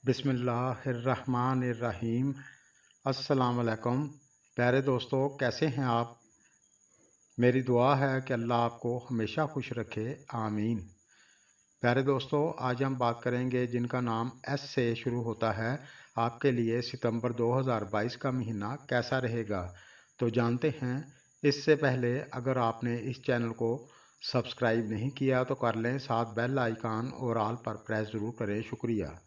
बिस्मिल्लाहिर्रहमानिर्रहीम। अस्सलाम वालेकुम। प्यारे दोस्तों, कैसे हैं आप? मेरी दुआ है कि अल्लाह आपको हमेशा खुश रखे, आमीन। प्यारे दोस्तों, आज हम बात करेंगे जिनका नाम एस से शुरू होता है, आपके लिए सितंबर 2022 का महीना कैसा रहेगा। तो जानते हैं। इससे पहले अगर आपने इस चैनल को सब्सक्राइब नहीं किया तो कर लें, साथ बेल आइकन और ऑल पर प्रेस ज़रूर करें, शुक्रिया।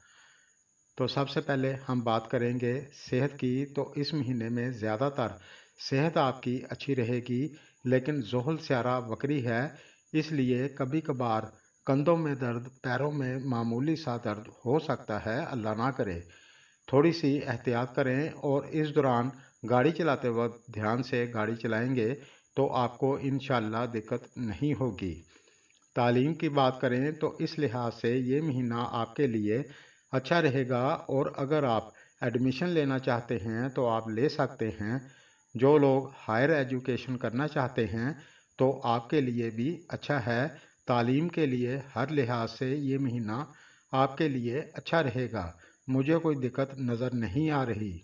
तो सबसे पहले हम बात करेंगे सेहत की। तो इस महीने में ज़्यादातर सेहत आपकी अच्छी रहेगी, लेकिन ज़ोहल स्यारा वक्री है, इसलिए कभी कभार कंधों में दर्द, पैरों में मामूली सा दर्द हो सकता है, अल्लाह ना करे। थोड़ी सी एहतियात करें और इस दौरान गाड़ी चलाते वक्त ध्यान से गाड़ी चलाएंगे तो आपको इंशाअल्लाह दिक्कत नहीं होगी। तालीम की बात करें तो इस लिहाज से ये महीना आपके लिए अच्छा रहेगा, और अगर आप एडमिशन लेना चाहते हैं तो आप ले सकते हैं। जो लोग हायर एजुकेशन करना चाहते हैं तो आपके लिए भी अच्छा है। तालीम के लिए हर लिहाज से ये महीना आपके लिए अच्छा रहेगा, मुझे कोई दिक्कत नज़र नहीं आ रही।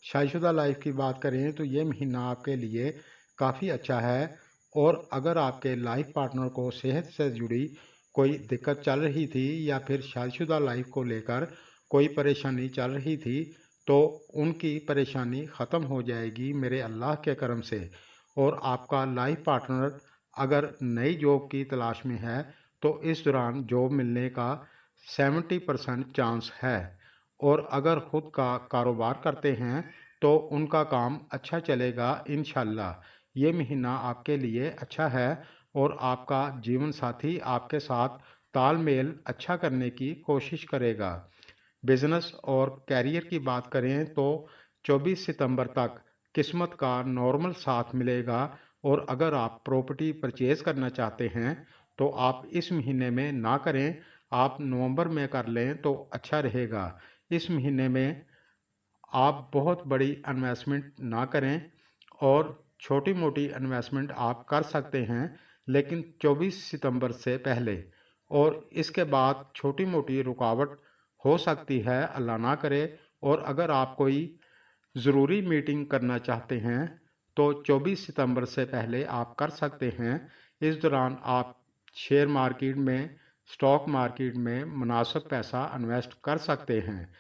शादीशुदा लाइफ की बात करें तो ये महीना आपके लिए काफ़ी अच्छा है, और अगर आपके लाइफ पार्टनर को सेहत से जुड़ी कोई दिक्कत चल रही थी या फिर शादीशुदा लाइफ को लेकर कोई परेशानी चल रही थी तो उनकी परेशानी ख़त्म हो जाएगी मेरे अल्लाह के करम से। और आपका लाइफ पार्टनर अगर नई जॉब की तलाश में है तो इस दौरान जॉब मिलने का 70% चांस है। और अगर ख़ुद का कारोबार करते हैं तो उनका काम अच्छा चलेगा इंशाल्लाह। ये महीना आपके लिए अच्छा है, और आपका जीवन साथी आपके साथ तालमेल अच्छा करने की कोशिश करेगा। बिजनेस और कैरियर की बात करें तो 24 सितंबर तक किस्मत का नॉर्मल साथ मिलेगा, और अगर आप प्रॉपर्टी परचेज़ करना चाहते हैं तो आप इस महीने में ना करें, आप नवंबर में कर लें तो अच्छा रहेगा। इस महीने में आप बहुत बड़ी इन्वेस्टमेंट ना करें, और छोटी मोटी इन्वेस्टमेंट आप कर सकते हैं, लेकिन 24 सितंबर से पहले। और इसके बाद छोटी मोटी रुकावट हो सकती है, अल्लाह ना करे। और अगर आप कोई ज़रूरी मीटिंग करना चाहते हैं तो 24 सितंबर से पहले आप कर सकते हैं। इस दौरान आप शेयर मार्केट में, स्टॉक मार्केट में मुनासिब पैसा इन्वेस्ट कर सकते हैं।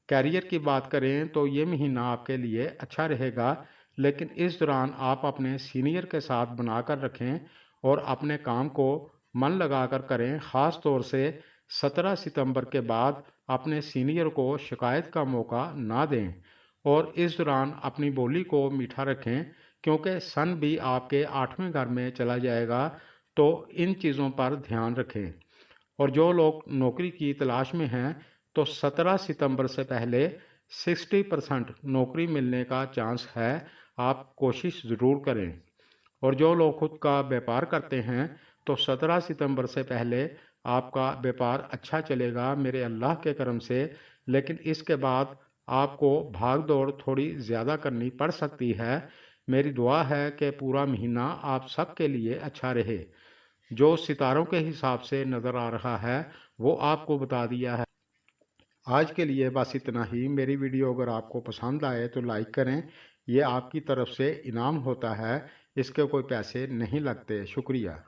कैरियर की बात करें तो ये महीना आपके लिए अच्छा रहेगा, लेकिन इस दौरान आप अपने सीनियर के साथ बनाकर रखें और अपने काम को मन लगाकर करें। ख़ास तौर से 17 सितंबर के बाद अपने सीनियर को शिकायत का मौका ना दें, और इस दौरान अपनी बोली को मीठा रखें, क्योंकि सन भी आपके 8वें घर में चला जाएगा। तो इन चीज़ों पर ध्यान रखें। और जो लोग नौकरी की तलाश में हैं तो 17 सितंबर से पहले 60% नौकरी मिलने का चांस है, आप कोशिश ज़रूर करें। और जो लोग खुद का व्यापार करते हैं तो 17 सितंबर से पहले आपका व्यापार अच्छा चलेगा मेरे अल्लाह के करम से, लेकिन इसके बाद आपको भाग दौड़ थोड़ी ज़्यादा करनी पड़ सकती है। मेरी दुआ है कि पूरा महीना आप सब के लिए अच्छा रहे। जो सितारों के हिसाब से नज़र आ रहा है वो आपको बता दिया है। आज के लिए बस इतना ही। मेरी वीडियो अगर आपको पसंद आए तो लाइक करें, ये आपकी तरफ से इनाम होता है, इसके कोई पैसे नहीं लगते, शुक्रिया।